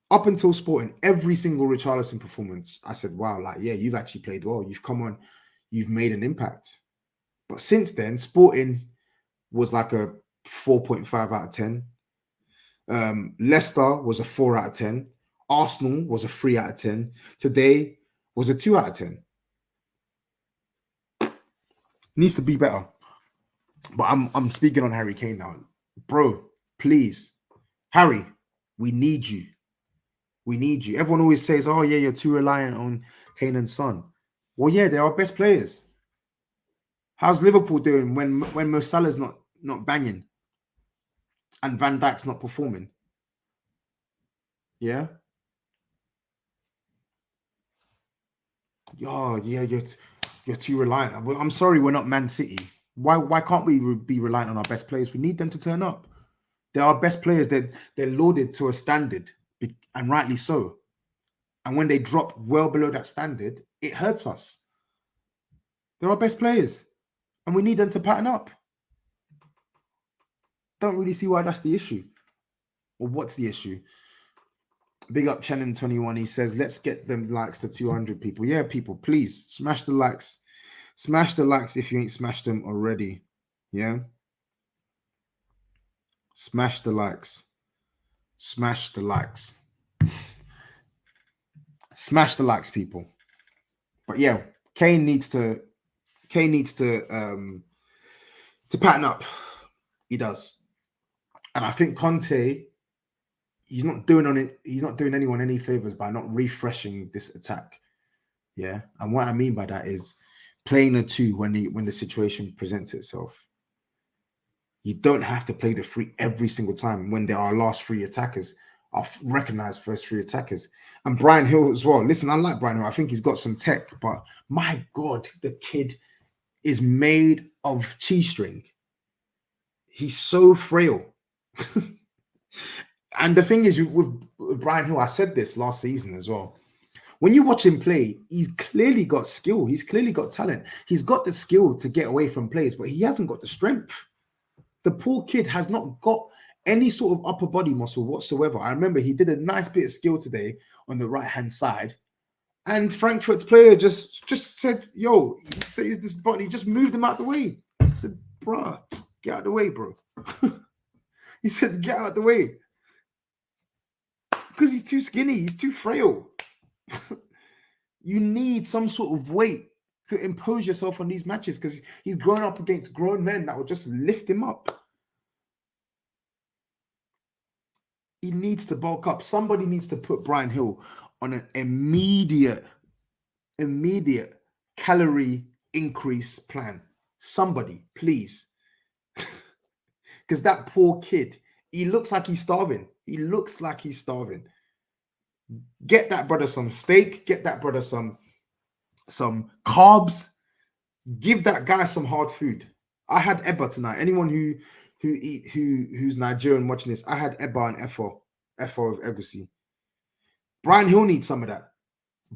Up until Sporting, every single Richarlison performance, I said, wow, like, yeah, you've actually played well. You've come on, you've made an impact. But since then, Sporting was like a 4.5 out of 10. Leicester was a 4 out of 10. Arsenal was a 3 out of 10. Today was a 2 out of 10. Needs to be better. But I'm speaking on Harry Kane now. Bro, please. Harry, we need you. We need you. Everyone always says, oh, yeah, you're too reliant on Kane and Son. Well, yeah, they're our best players. How's Liverpool doing when Mo Salah's not banging and Van Dijk's not performing? Yeah? Oh, yeah, you're too reliant. I'm sorry we're not Man City. Why can't we be reliant on our best players? We need them to turn up. They're our best players. They're lauded to a standard, and rightly so. And when they drop well below that standard, it hurts us. They're our best players, and we need them to pattern up. Don't really see why that's the issue. Or what's the issue? Big up Chenin21. He says, let's get them likes to 200 people. Yeah, people, please smash the likes. Smash the likes if you ain't smashed them already. Yeah. Smash the likes. Smash the likes. Smash the likes, people. But yeah, Kane needs to pattern up. He does. And I think Conte, he's not doing anyone any favors by not refreshing this attack. Yeah. And what I mean by that is playing a 2 when the situation presents itself. You don't have to play the 3 every single time when there are last 3 attackers. I'll recognize first 3 attackers. And Brian Hill as well. Listen, I like Brian Hill. I think he's got some tech, but my God, the kid is made of cheese string. He's so frail. And the thing is, with Brian Hill, I said this last season as well. When you watch him play, he's clearly got skill. He's clearly got talent. He's got the skill to get away from plays, but he hasn't got the strength. The poor kid has not got any sort of upper body muscle whatsoever. I remember he did a nice bit of skill today on the right-hand side, and Frankfurt's player just said, yo, he says this body, just moved him out the way. I said, bruh, get out the way, bro. He said, get out the way. Because he's too skinny, he's too frail. You need some sort of weight to impose yourself on these matches because he's growing up against grown men that will just lift him up. He needs to bulk up. Somebody needs to put Brian Hill on an immediate calorie increase plan. Somebody, please. Because that poor kid, he looks like he's starving. He looks like he's starving. Get that brother some steak. Get that brother some carbs. Give that guy some hard food. I had Eba tonight. Anyone who's Nigerian watching this, I had Eba and Efo of Egusi. Brian Hill needs some of that.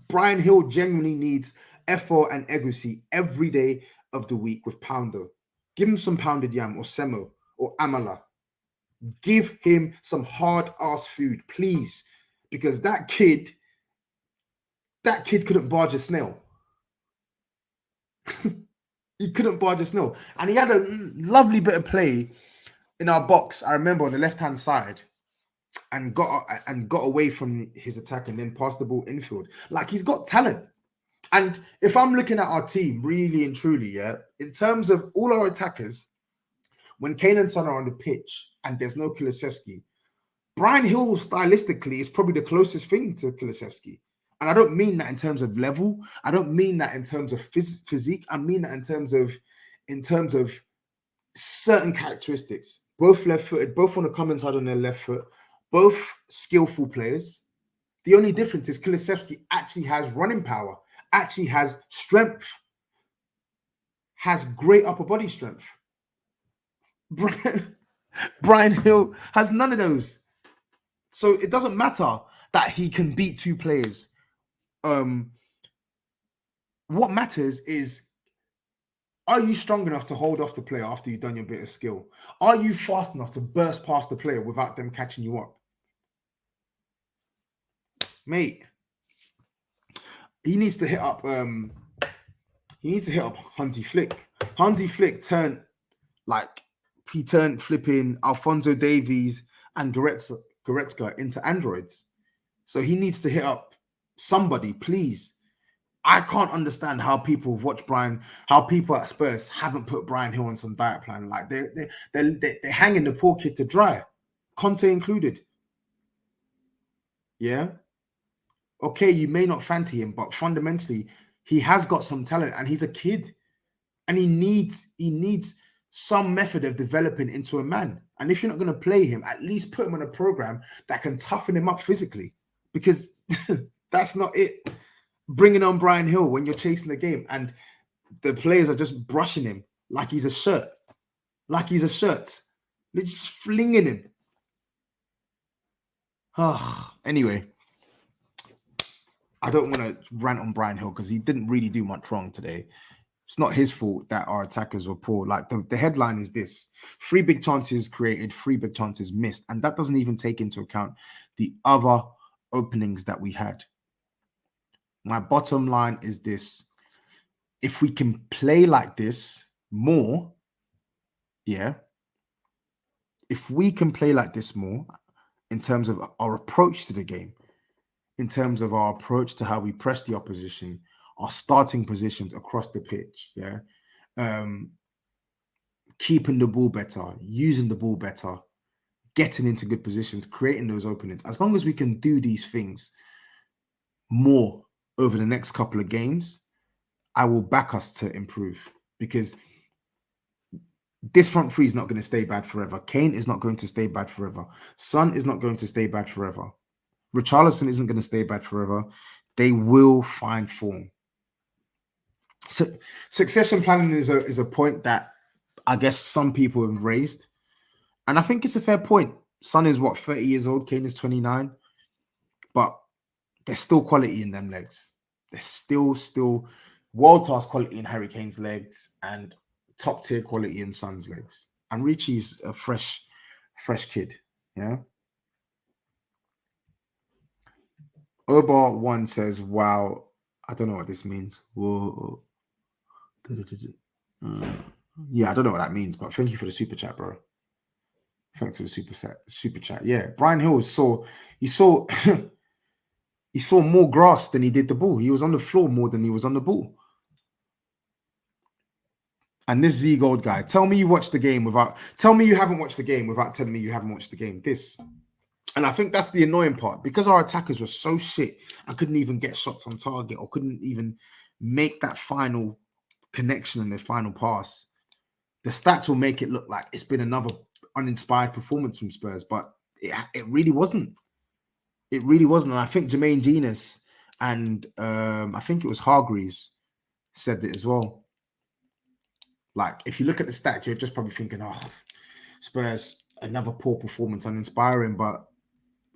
Brian Hill genuinely needs Efo and Egusi every day of the week with poundo. Give him some pounded yam or semo or amala. Give him some hard-ass food, please. Because that kid couldn't barge a snail. He couldn't barge a snail. And he had a lovely bit of play in our box, I remember, on the left-hand side, and got away from his attack and then passed the ball infield. Like, he's got talent. And if I'm looking at our team, really and truly, yeah, in terms of all our attackers, when Kane and Son are on the pitch and there's no Kulusevski, Brian Hill stylistically is probably the closest thing to Kulusevski. And I don't mean that in terms of level. I don't mean that in terms of physique. I mean that in terms of certain characteristics. Both left-footed, both on the common side on their left foot, both skillful players. The only difference is Kulusevski actually has running power, actually has strength, has great upper body strength. Brian Hill has none of those. So it doesn't matter that he can beat 2 players. What matters is, are you strong enough to hold off the player after you've done your bit of skill? Are you fast enough to burst past the player without them catching you up? Mate, he needs to hit up Hansi Flick. Hansi Flick turned flipping Alphonso Davies and Goretzka into androids. So he needs to hit up somebody, please. I can't understand how people at Spurs haven't put Brian Hill on some diet plan. Like they're hanging the poor kid to dry, Conte included. Yeah. Okay, you may not fancy him, but fundamentally, he has got some talent and he's a kid. And he needs some method of developing into a man. And if you're not going to play him, at least put him on a program that can toughen him up physically. Because that's not it. Bringing on Brian Hill when you're chasing the game and the players are just brushing him like he's a shirt. They're just flinging him. Anyway, I don't want to rant on Brian Hill because he didn't really do much wrong today. It's not his fault that our attackers were poor. Like the headline is this: 3 big chances created, 3 big chances missed. And that doesn't even take into account the other openings that we had. My bottom line is this: if we can play like this more, yeah, if we can play like this more in terms of our approach to the game, in terms of our approach to how we press the opposition, our starting positions across the pitch, yeah, keeping the ball better, using the ball better, getting into good positions, creating those openings. As long as we can do these things more over the next couple of games, I will back us to improve, because this front three is not going to stay bad forever. Kane is not going to stay bad forever. Son is not going to stay bad forever. Richarlison isn't going to stay bad forever. They will find form. So succession planning is a point that I guess some people have raised, and I think it's a fair point. Son is what, 30 years old. Kane is 29, but there's still quality in them legs. There's still world-class quality in Harry Kane's legs and top-tier quality in Son's legs. And Richie's a fresh kid, yeah? Obar1 says, wow, I don't know what this means. Whoa. Yeah, I don't know what that means, but thank you for the super chat, bro. Thanks for the super chat. Yeah, Brian Hill saw he saw more grass than he did the ball. He was on the floor more than he was on the ball. And this Z Gold guy, tell me you haven't watched the game without telling me you haven't watched the game. And I think that's the annoying part, because our attackers were so shit. I couldn't even get shots on target, or couldn't even make that final connection and the final pass. The stats will make it look like it's been another uninspired performance from Spurs, but it really wasn't. It really wasn't. And I think Jermaine Genius and I think it was Hargreaves said it as well. Like, if you look at the stats, you're just probably thinking, oh, Spurs, another poor performance, uninspiring, but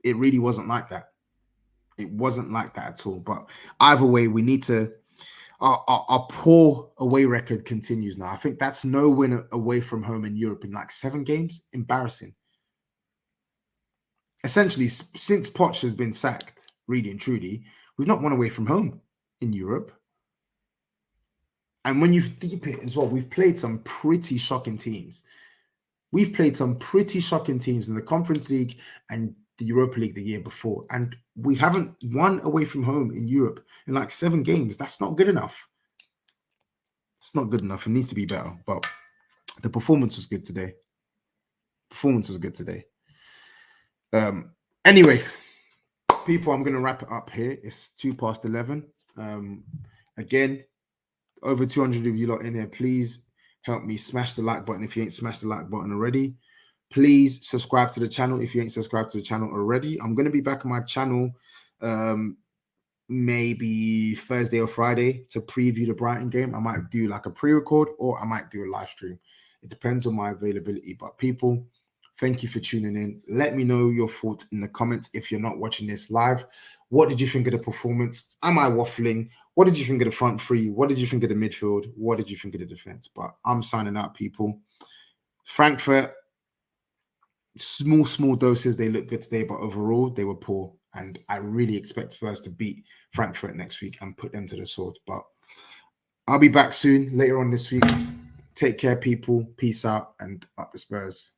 it really wasn't like that. It wasn't like that at all. But either way, we need to, our poor away record continues now. I think that's no win away from home in Europe in like 7 games. Embarrassing. Essentially, since Poch has been sacked, really and truly, we've not won away from home in Europe. And when you deep it as well, we've played some pretty shocking teams. We've played some pretty shocking teams in the Conference League and the Europa League the year before. And we haven't won away from home in Europe in like 7 games. That's not good enough. It's not good enough. It needs to be better. But the performance was good today. Anyway, people, I'm going to wrap it up here. It's 11:02. Again, over 200 of you lot in here. Please help me smash the like button if you ain't smashed the like button already. Please subscribe to the channel if you ain't subscribed to the channel already. I'm going to be back on my channel maybe Thursday or Friday to preview the Brighton game. I might do like a pre-record, or I might do a live stream. It depends on my availability. But people, thank you for tuning in. Let me know your thoughts in the comments if you're not watching this live. What did you think of the performance? Am I waffling? What did you think of the front three? What did you think of the midfield? What did you think of the defense? But I'm signing out, people. Frankfurt, small doses. They look good today, but overall, they were poor. And I really expect Spurs to beat Frankfurt next week and put them to the sword. But I'll be back soon, later on this week. Take care, people. Peace out, and up the Spurs.